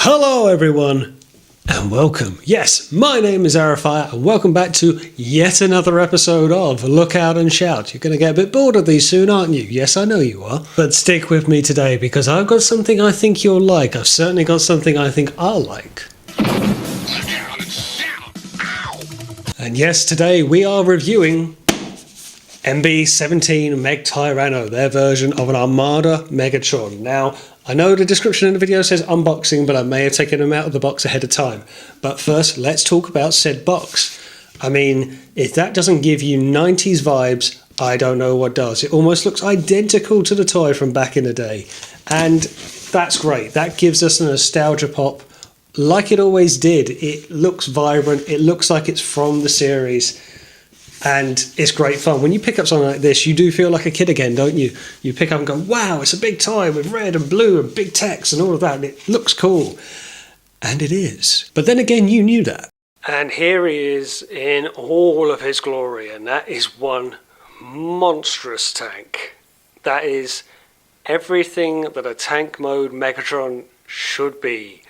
Hello everyone and welcome. Yes, my name is Arafire and welcome back to yet another episode of Look Out and Shout. You're going to get a bit bored of these soon, aren't you? Yes, I know you are. But stick with me today because I've got something I think you'll like. I've certainly got something I think I'll like. And yes, today we are reviewing MB-17 Meg Tyranno, their version of an Armada Megatron. Now, I know the description in the video says unboxing, but I may have taken them out of the box ahead of time. But first, let's talk about said box. I mean, if that doesn't give you 90s vibes, I don't know what does. It almost looks identical to the toy from back in the day. And that's great. That gives us a nostalgia pop like it always did. It looks vibrant. It looks like it's from the series. And it's great fun. When you pick up something like this, you do feel like a kid again, don't you? You pick up and go, wow, it's a big toy with red and blue and big text and all of that. And it looks cool. And it is. But then again, you knew that. And here he is in all of his glory. And that is one monstrous tank. That is everything that a tank mode Megatron should be.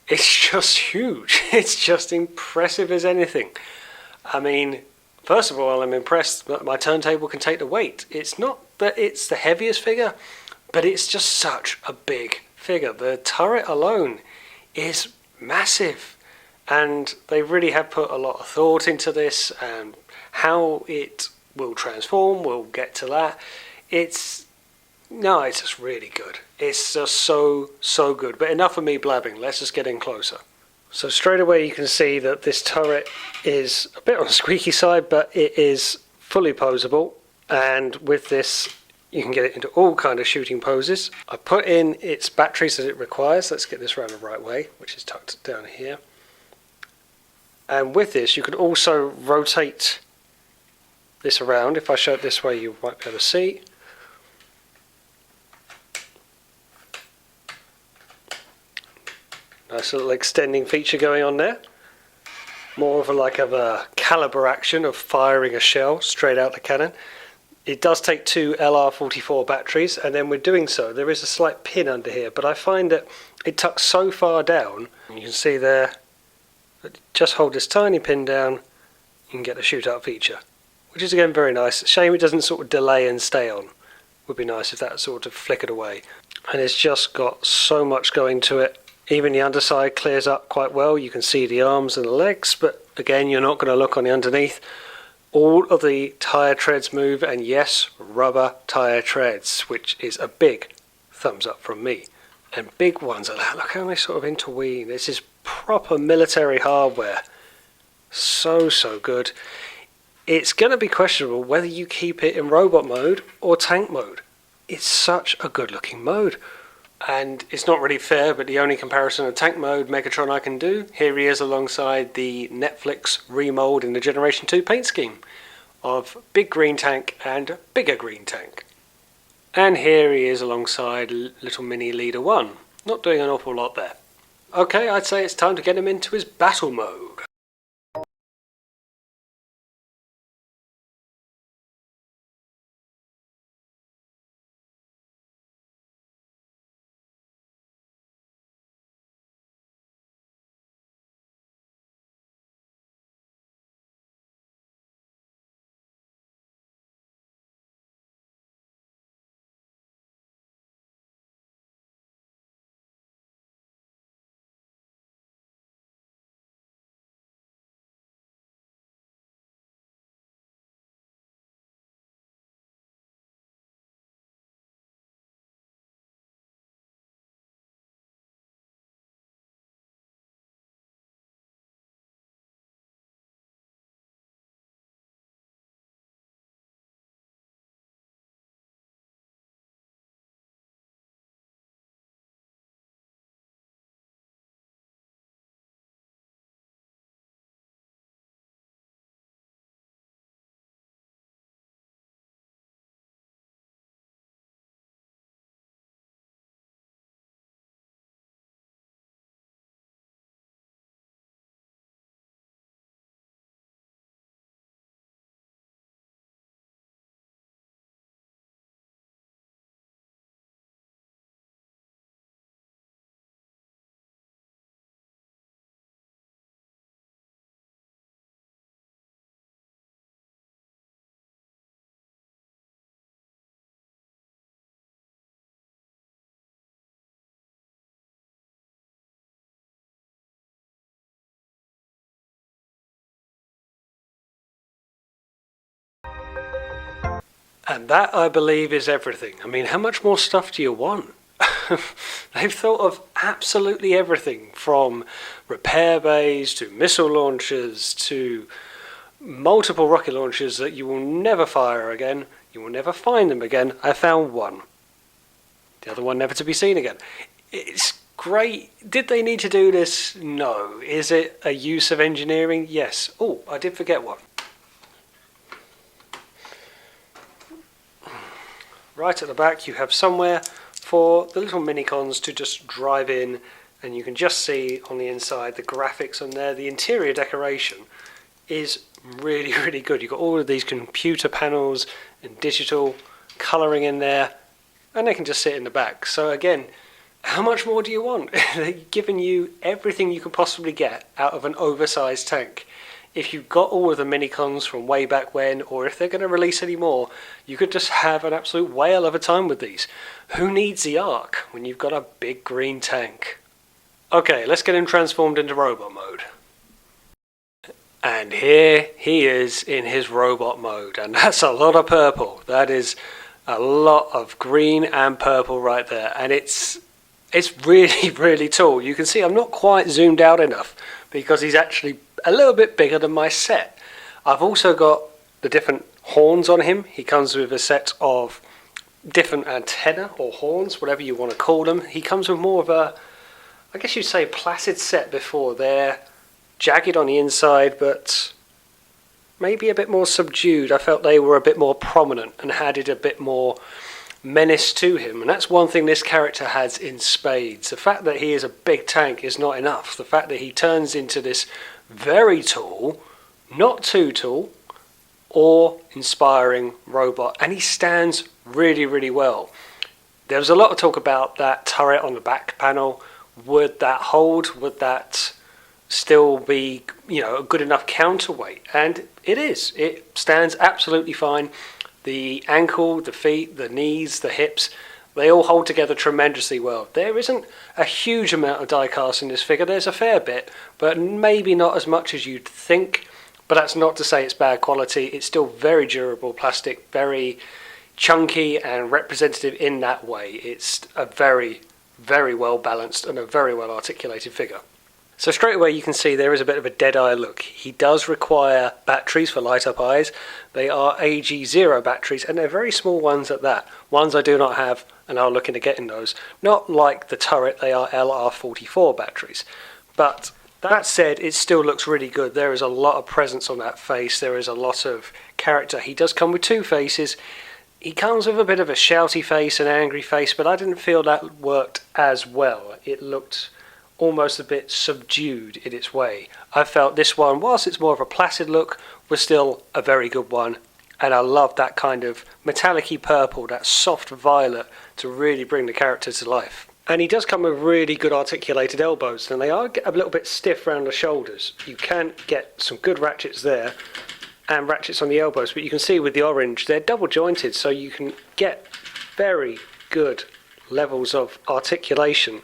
It's just huge. It's just impressive as anything. I mean, first of all, I'm impressed that my turntable can take the weight. It's not that it's the heaviest figure, but it's just such a big figure. The turret alone is massive, and they really have put a lot of thought into this and how it will transform. We'll get to that. It's just really good. It's just so good. But enough of me blabbing. Let's just get in closer. So straight away you can see that this turret is a bit on the squeaky side, but it is fully poseable, and with this you can get it into all kind of shooting poses. I put in its batteries that it requires. Let's get this around the right way, which is tucked down here. And with this you can also rotate this around. If I show it this way you might be able to see. Nice little extending feature going on there. More of a caliber action of firing a shell straight out the cannon. It does take two LR44 batteries, and then with doing so there is a slight pin under here, but I find that it tucks so far down, you can see there, just hold this tiny pin down, you can get the shootout feature, which is again very nice. Shame it doesn't sort of delay and stay on. Would be nice if that sort of flickered away. And it's just got so much going to it. Even the underside clears up quite well. You can see the arms and the legs, but again, you're not going to look on the underneath. All of the tyre treads move, and yes, rubber tyre treads, which is a big thumbs up from me. And big ones like that. Look how they sort of interweave. This is proper military hardware. So good. It's going to be questionable whether you keep it in robot mode or tank mode. It's such a good looking mode. And it's not really fair, but the only comparison of tank mode Megatron I can do, here he is alongside the Netflix remold in the Generation 2 paint scheme of Big Green Tank and Bigger Green Tank. And here he is alongside Little Mini Leader 1. Not doing an awful lot there. Okay, I'd say it's time to get him into his battle mode. And that, I believe, is everything. I mean, how much more stuff do you want? They've thought of absolutely everything, from repair bays to missile launchers to multiple rocket launchers that you will never fire again. You will never find them again. I found one. The other one never to be seen again. It's great. Did they need to do this? No. Is it a use of engineering? Yes. Oh, I did forget one. Right at the back you have somewhere for the little minicons to just drive in, and you can just see on the inside the graphics on there. The interior decoration is really, really good. You've got all of these computer panels and digital colouring in there, and they can just sit in the back. So again, how much more do you want? They're giving you everything you can possibly get out of an oversized tank. If you've got all of the minicons from way back when, or if they're going to release any more, you could just have an absolute whale of a time with these. Who needs the Ark when you've got a big green tank? Okay, let's get him transformed into robot mode. And here he is in his robot mode, and that's a lot of purple. That is a lot of green and purple right there, and it's really, really tall. You can see I'm not quite zoomed out enough because he's actually a little bit bigger than my set. I've also got the different horns on him. He comes with a set of different antenna or horns, whatever you want to call them. He comes with more of a, I guess you'd say, placid set before. They're jagged on the inside, but maybe a bit more subdued. I felt they were a bit more prominent and added a bit more menace to him, and that's one thing this character has in spades. The fact that he is a big tank is not enough. The fact that he turns into this very tall, not too tall, or inspiring robot, and he stands really, really well. There was a lot of talk about that turret on the back panel. Would that hold? Would that still be, a good enough counterweight? And it is. It stands absolutely fine. The ankle, the feet, the knees, the hips, they all hold together tremendously well. There isn't a huge amount of die cast in this figure. There's a fair bit, but maybe not as much as you'd think. But that's not to say it's bad quality. It's still very durable plastic, very chunky and representative in that way. It's a very, very well balanced and a very well articulated figure. So straight away you can see there is a bit of a dead-eye look. He does require batteries for light-up eyes. They are AG0 batteries, and they're very small ones at that. Ones I do not have, and I'm looking to get in those. Not like the turret, they are LR44 batteries. But that said, it still looks really good. There is a lot of presence on that face. There is a lot of character. He does come with two faces. He comes with a bit of a shouty face, an angry face, but I didn't feel that worked as well. It looked almost a bit subdued in its way. I felt this one, whilst it's more of a placid look, was still a very good one, and I love that kind of metallic-y purple, that soft violet, to really bring the character to life. And he does come with really good articulated elbows, and they are a little bit stiff around the shoulders. You can get some good ratchets there, and ratchets on the elbows, but you can see with the orange, they're double jointed, so you can get very good levels of articulation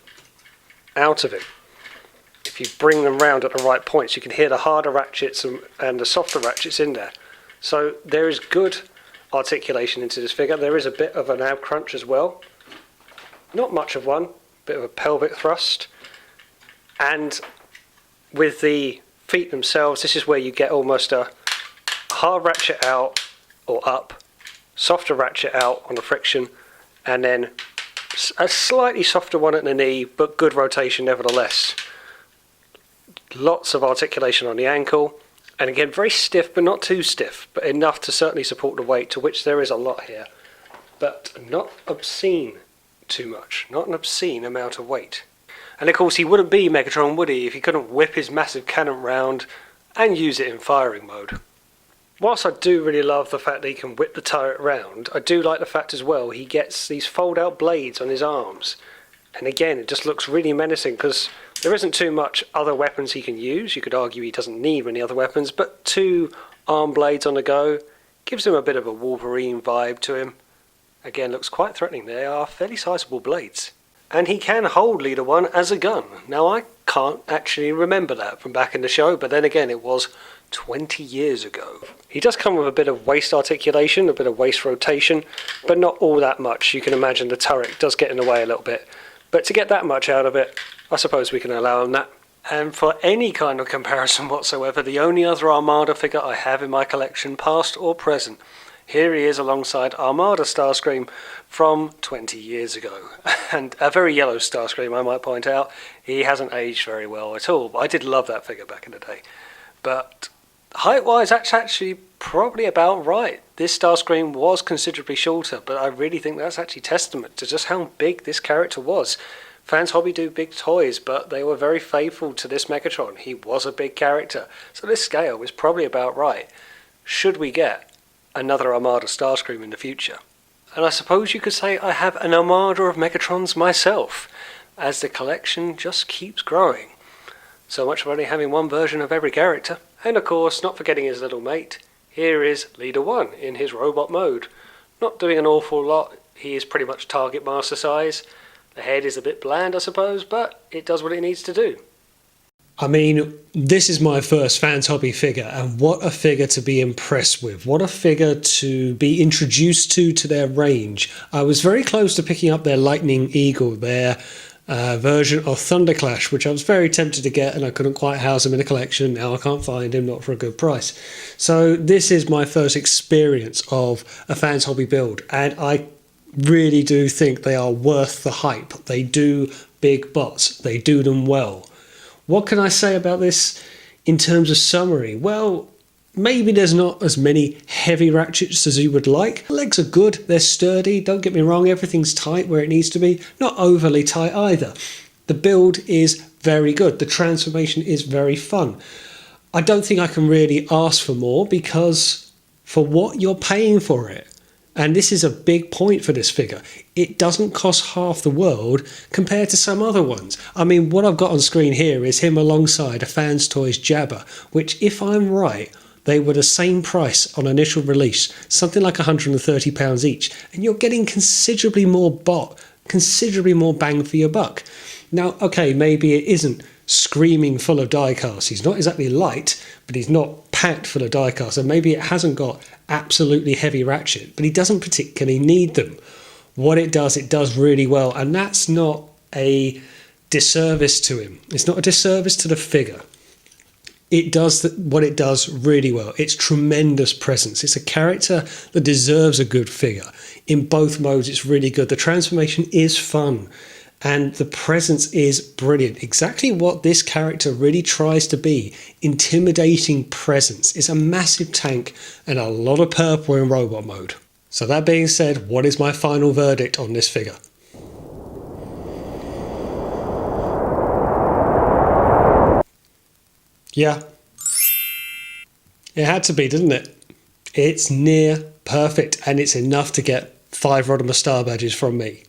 out of it. If you bring them round at the right points, you can hear the harder ratchets and the softer ratchets in there. So there is good articulation into this figure. There is a bit of an ab crunch as well. Not much of one, bit of a pelvic thrust. And with the feet themselves, this is where you get almost a hard ratchet out or up, softer ratchet out on the friction, and then a slightly softer one at the knee, but good rotation nevertheless. Lots of articulation on the ankle, and again very stiff, but not too stiff, but enough to certainly support the weight, to which there is a lot here, but not obscene too much, not an obscene amount of weight. And of course he wouldn't be Megatron, would he, if he couldn't whip his massive cannon round and use it in firing mode. Whilst I do really love the fact that he can whip the turret round, I do like the fact as well he gets these fold-out blades on his arms. And again, it just looks really menacing because there isn't too much other weapons he can use. You could argue he doesn't need many other weapons, but two arm blades on the go gives him a bit of a Wolverine vibe to him. Again, looks quite threatening. They are fairly sizable blades. And he can hold Leader 1 as a gun. Now, I can't actually remember that from back in the show, but then again, it was 20 years ago. He does come with a bit of waist articulation, a bit of waist rotation, but not all that much. You can imagine the turret does get in the way a little bit. But to get that much out of it, I suppose we can allow him that. And for any kind of comparison whatsoever, the only other Armada figure I have in my collection, past or present, here he is alongside Armada Starscream from 20 years ago. And a very yellow Starscream, I might point out. He hasn't aged very well at all. I did love that figure back in the day. But height-wise, that's actually probably about right. This Starscream was considerably shorter, but I really think that's actually testament to just how big this character was. Fans Hobby do big toys, but they were very faithful to this Megatron. He was a big character, so this scale is probably about right. Should we get another Armada Starscream in the future? And I suppose you could say I have an Armada of Megatrons myself, as the collection just keeps growing. So much for only having one version of every character. And of course, not forgetting his little mate, here is Leader 1 in his robot mode. Not doing an awful lot, he is pretty much target master size. The head is a bit bland, I suppose, but it does what it needs to do. I mean, this is my first Fans Hobby figure, and what a figure to be impressed with. What a figure to be introduced to their range. I was very close to picking up their Lightning Eagle, their version of Thunderclash, which I was very tempted to get, and I couldn't quite house him in a collection. Now I can't find him, not for a good price. So this is my first experience of a Fans Hobby build, and I really do think they are worth the hype. They do big bots. They do them well. What can I say about this in terms of summary? Well, maybe there's not as many heavy ratchets as you would like. The legs are good, they're sturdy, don't get me wrong, everything's tight where it needs to be, not overly tight either. The build is very good, the transformation is very fun. I don't think I can really ask for more, because for what you're paying for it, and this is a big point for this figure, it doesn't cost half the world compared to some other ones. I mean, what I've got on screen here is him alongside a Fans Toys Jabba, which, if I'm right, they were the same price on initial release, something like £130 each, and you're getting considerably more bang for your buck. Now, okay, maybe it isn't screaming full of die-casts. He's not exactly light, but he's not packed full of die-casts, and maybe it hasn't got absolutely heavy ratchet, but he doesn't particularly need them. What it does really well, and that's not a disservice to him. It's not a disservice to the figure. It does what it does really well. It's tremendous presence. It's a character that deserves a good figure. In both modes, it's really good. The transformation is fun, and the presence is brilliant. Exactly what this character really tries to be. Intimidating presence. It's a massive tank and a lot of purple in robot mode. So that being said, what is my final verdict on this figure? Yeah, it had to be, didn't it? It's near perfect, and it's enough to get 5 Rodimus Star badges from me.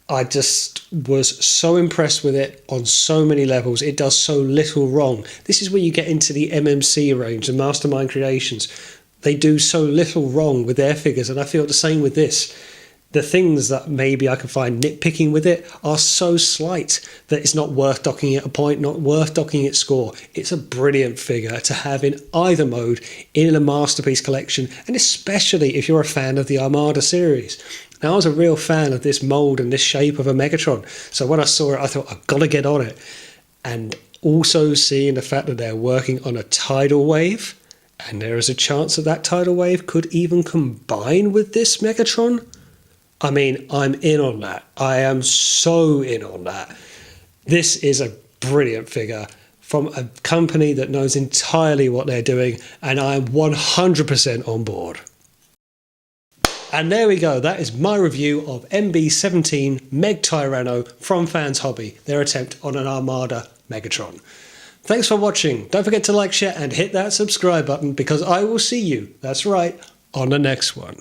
I just was so impressed with it on so many levels. It does so little wrong. This is where you get into the MMC range, the Mastermind Creations. They do so little wrong with their figures, and I feel the same with this. The things that maybe I can find nitpicking with it are so slight that it's not worth docking it a point, not worth docking its score. It's a brilliant figure to have in either mode in a Masterpiece collection, and especially if you're a fan of the Armada series. Now, I was a real fan of this mould and this shape of a Megatron, so when I saw it I thought, I've got to get on it. And also seeing the fact that they're working on a tidal wave, and there is a chance that that tidal wave could even combine with this Megatron. I mean, I'm in on that. I am so in on that. This is a brilliant figure from a company that knows entirely what they're doing, and I'm 100% on board. And there we go. That is my review of MB-17 Meg Tyranno from Fans Hobby, their attempt on an Armada Megatron. Thanks for watching. Don't forget to like, share, and hit that subscribe button, because I will see you, that's right, on the next one.